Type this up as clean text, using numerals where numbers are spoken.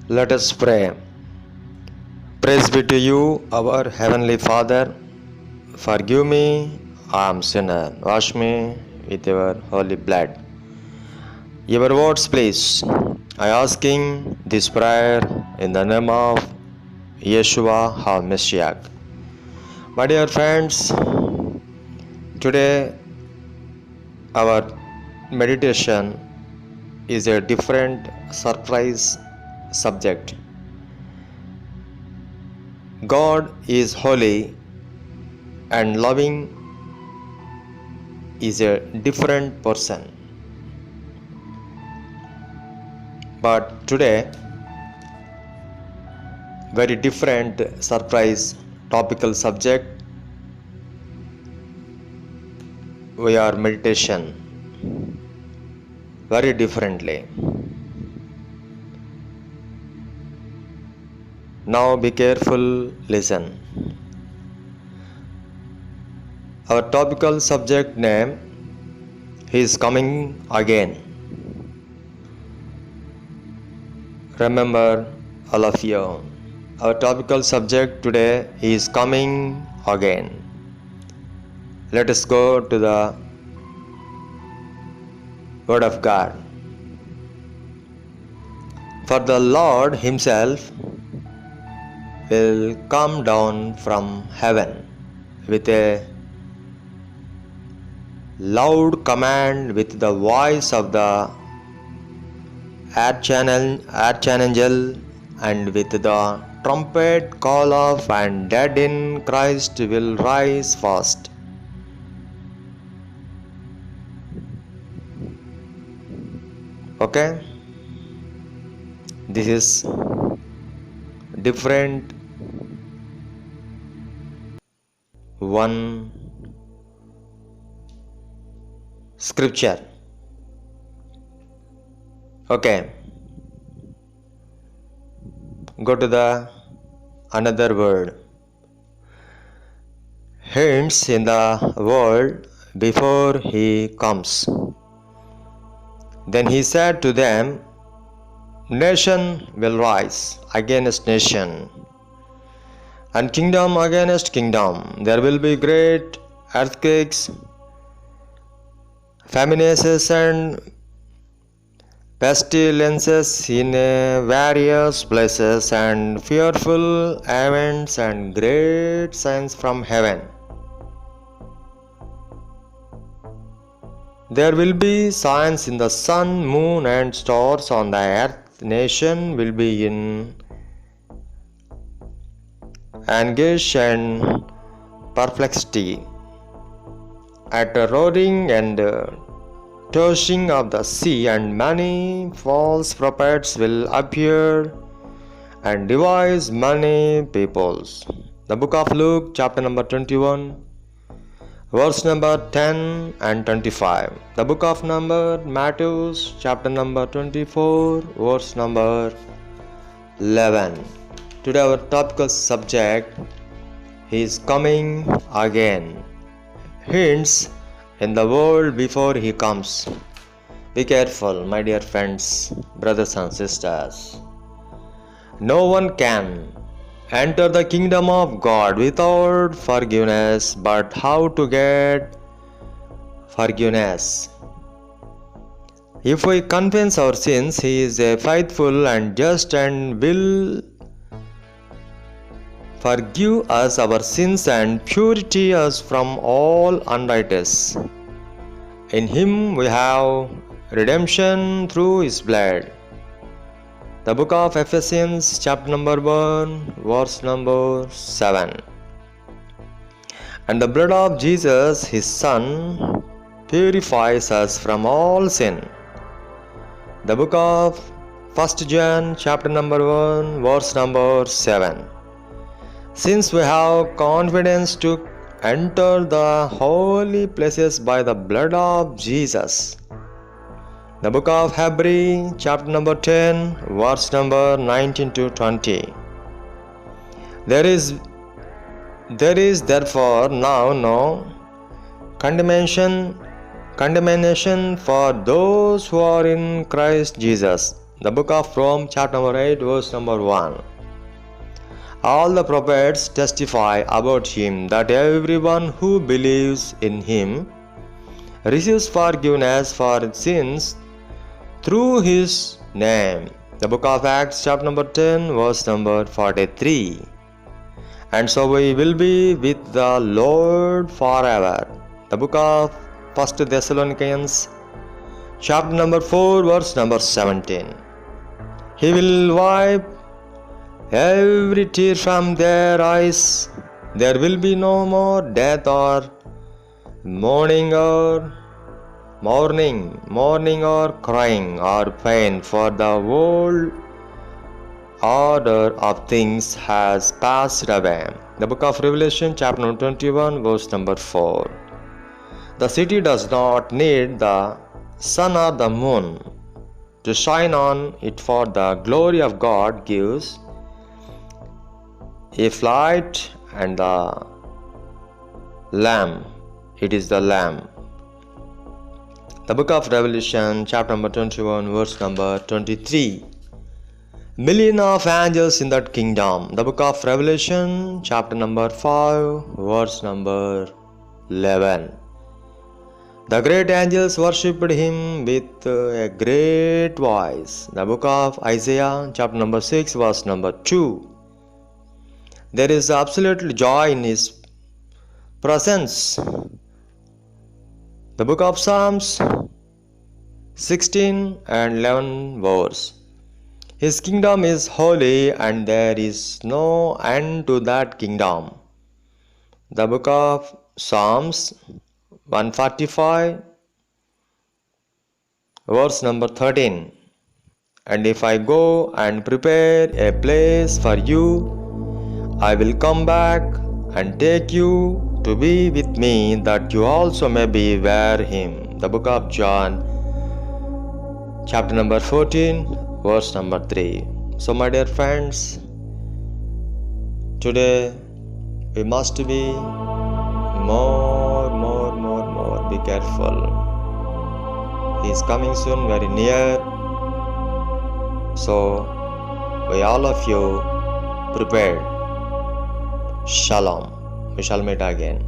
Let us pray. Praise be to you, our Heavenly Father. Forgive me, I am sinner. Wash me with your holy blood. Your words, please. I asking this prayer in the name of Yeshua HaMashiach. My dear friends, today our meditation is a different surprise subject. God is holy and loving is a different person. But today, very different surprise topical subject. We are meditation very differently. Now be careful, listen. Our topical subject name, He is coming again. Remember, all of you, our topical subject today is coming again. Let us go to the Word of God. For the Lord Himself will come down from heaven with a loud command, with the voice of the archangel, and with the trumpet call of, and dead in Christ will rise first. Okay, this is different one scripture. Okay, go to the another word. Hence in the world before He comes. Then He said to them, nation will rise against nation, and kingdom against kingdom. There will be great earthquakes, famines, and pestilences in various places, and fearful events and great signs from heaven. There will be signs in the sun, moon, and stars on the earth. Nation will be in anguish and perplexity at a roaring and tossing of the sea, and many false prophets will appear and devise many peoples. The book of Luke, chapter number 21, verse number 10 and 25. The book of number Matthew, chapter number 24, verse number 11. Today our topical subject is coming again. Hints in the world before He comes. Be careful, my dear friends, brothers and sisters. No one can enter the kingdom of God without forgiveness. But how to get forgiveness? If we confess our sins, He is faithful and just and will forgive us our sins and purity us from all unrighteousness. In Him we have redemption through His blood. The book of Ephesians, chapter number 1, verse number 7. And the blood of Jesus, His Son, purifies us from all sin. The book of 1 John, chapter number 1, verse number 7. Since we have confidence to enter the holy places by the blood of Jesus. The book of Hebrews, chapter number 10, verse number 19 to 20. There is therefore now no condemnation for those who are in Christ Jesus. The book of Rome, chapter number 8, verse number 1. All the prophets testify about him that everyone who believes in him receives forgiveness for sins through his name. The book of Acts, chapter number 10, verse number 43. And so we will be with the Lord forever. The book of 1 Thessalonians, chapter number 4, verse number 17. He will wipe every tear from their eyes. There will be no more death or mourning or crying or pain, for the old order of things has passed away. The book of Revelation, chapter number 21, verse number 4. The city does not need the sun or the moon to shine on it, for the glory of God gives its light, and the Lamb, it is the Lamb. The book of Revelation, chapter number 21, verse number 23. Million of angels in that kingdom. The book of Revelation, chapter number 5, verse number 11. The great angels worshipped him with a great voice. The book of Isaiah, chapter number 6, verse number 2. There is absolute joy in his presence. The book of Psalms, 16 and 11 verse. His kingdom is holy, and there is no end to that kingdom. The book of Psalms, 145, verse number 13. And if I go and prepare a place for you, I will come back and take you to be with me, that you also may be where him. The book of John, chapter number 14, verse number 3. So my dear friends, today we must be more. Be careful. He is coming soon, very near. So we all of you prepared. Shalom. We shall meet again.